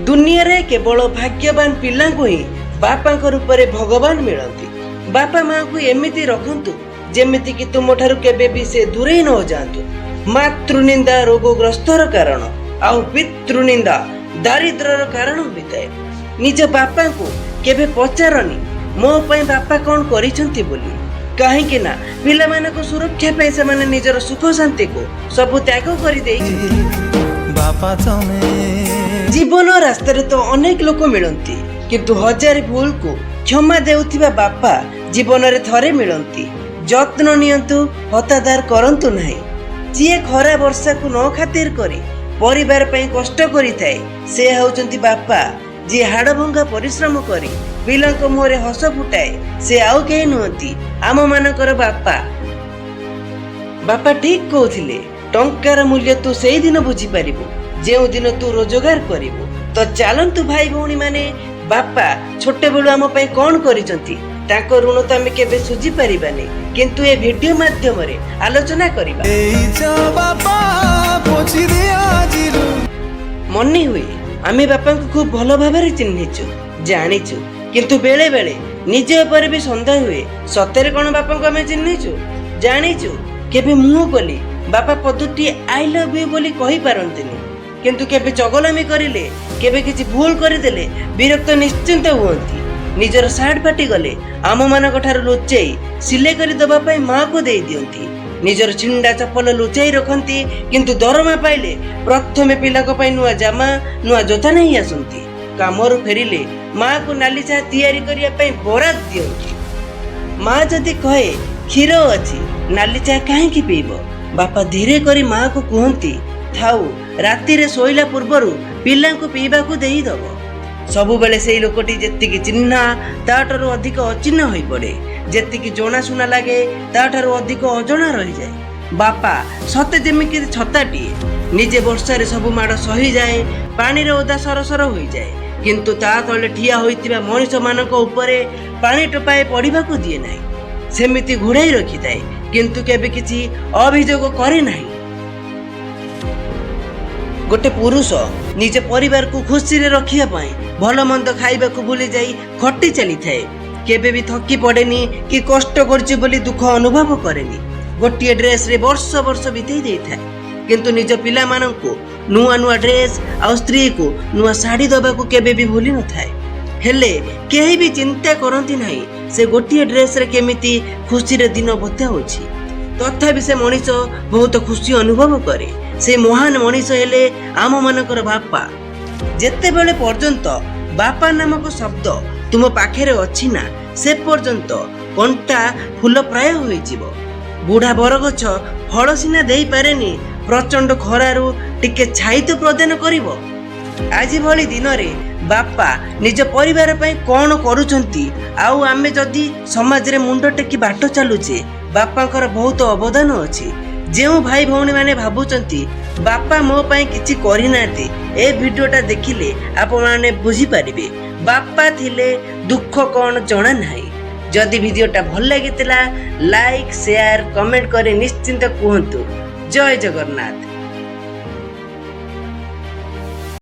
दुनिया रे केवल भाग्यवान पिला को ही बापा रूप में भगवान मिलती। बापा माँ को एमती रखु जेमिति कि तुम ठारू केबे भी से दूरे न जातु। मातृनिंदा रोगग्रस्तर कारण आउ पितृनिंदा दारिद्र्यर कारण होता है। निज बापा को केबे पचारनी मो पई बापा कौन करिसंती बोली, कहीं ना पिला मानको सुरक्षा पे से माने निजर सुख शांति को सब त्याग कर दे। जीवन रास्ता तो अनेक लोक मिलती, किंतु हजार भूल को क्षमा देउथिबा बापा जीवन रे थरे मिलती। जत्न नियंतु, हतादार करंतु नहीं। जी खरा वर्षा को न खातिर करी परिवार पई कष्ट करी थाए से होचंती बापा। जी हाड़ भंगा परिश्रम करी पिलांको मुहरे हस फुटाए से आउ केही नुहंती आम मानकर बापा। बापा ठीक कहथिले, टंकार मूल्य तू सेई दिन बुझी पारिबु जेउ दिन तू रोजगार करिबु। तो चलंतु भाई भौणी माने, बापा छोटे बेलु आम पई कोन करिसंती ताको ऋण तो आमे केबे सुझी पारिबानी, किंतु ए वीडियो माध्यम रे आलोचना करिबा। मने हुए आमे बापा को खूब भल भाबरे चिन्हिचु जानिचु, किंतु बेले बेले निज ऊपर भी सन्देह हुए सତରେ कोन बापा को आमे चिन्हिचु जानिचु। केबे मुह बोली बापा पदुटी आई लव यू बोली कहि पारंतिनी, किंतु केबे चगलामी करिले केबे किछि भूल करिदेले विरक्त निश्चिंत हुअंती। निजर सार्ट फाटी गले आम मानक ठार लुचाई सिलाई करि दबा पई मां को दे दियंती। निजर छिंडा चप्पल लुचाई रखंती, किंतु दरमा पाइले प्रथमे पिला को पई नुआ जामा नुआ जोता नहीं आसंती। कामरु फेरिले मां को नाली चा तैयारी करिया पई बरात दियंती। मां जदि कहे क्षीर अछि नाली चा काहे की पीबो, बापा धीरे करी मां को कहंती थाउ राति रे सोइला पूर्वरु पिला को पीबा को देई दबो। सबु बेले सेई लोकटी जेतिकी चिन्हा ताठारु अधिक अचिन्ह होई पड़े, जेतिकी जनाशुना लागे ताठारु अधिक अजଣା रही जाए। बापा सते जेमिति छताटीए, निजे वर्षा रे सबु माड़ सही जाए, पानी रे ओदा सरसर होई जाए, किंतु ता तले ठिया होइतिबा मनुष्य मानक उपरे पानी टोपाए पड़िबा को दिए नाही। सेमिति घोड़ाई रखी थाए, किंतु केबे किछि अभियोग करे नाही। गोटे पुरुष निज परिवार को खुशी रे रखिया पाए भल मंद खाइबा को भूली जाई खटी चली थाए। केबे भी थकी पड़ेनी कि कष्ट करछि बोली दुख अनुभव करेनी। गोटिए ड्रेस रे वर्ष वर्ष बितेई देई थाए, किंतु निज पिला माननको नुआ नुआ ड्रेस आ स्त्री को नुआ साड़ी दबा को केबे भी भूली न थाए। हेले केही भी चिंता करंती नाही से गोटिए ड्रेस रे केमिति खुशी रे दिन बता होछि। तथापि से मनीष बहुत खुशी अनुभव करे। से महान मनीष हेले आम मानकर बापा। जेते बेले पर्यंत बापा नामक शब्द तुम पाखे अच्छी ना से पर्यंत कंटा फूल प्राय होइजिवो। बुढ़ा बरगछ फल सीना देई पारेनी, प्रचंड खरारु टिके छाई तो प्रदान करिवो। आज भली दिन रे बापा निज परिवार पई कोन करूचंती, आउ आमे जदी समाज रे मुंड टेकी बाट चालुचे बापांकर बहुत अवदान अछि। जेउ भाई भौणी माने भाबुचंती बापा मो पई किछि करि नाती, ए वीडियोटा देखिले आपण माने बुझी पारिबे बापा थिले दुख कोन जणा नाही। जदि वीडियोटा भल लागितिला लाइक शेयर कमेंट करे निश्चिंत कहंतु। जय जगन्नाथ।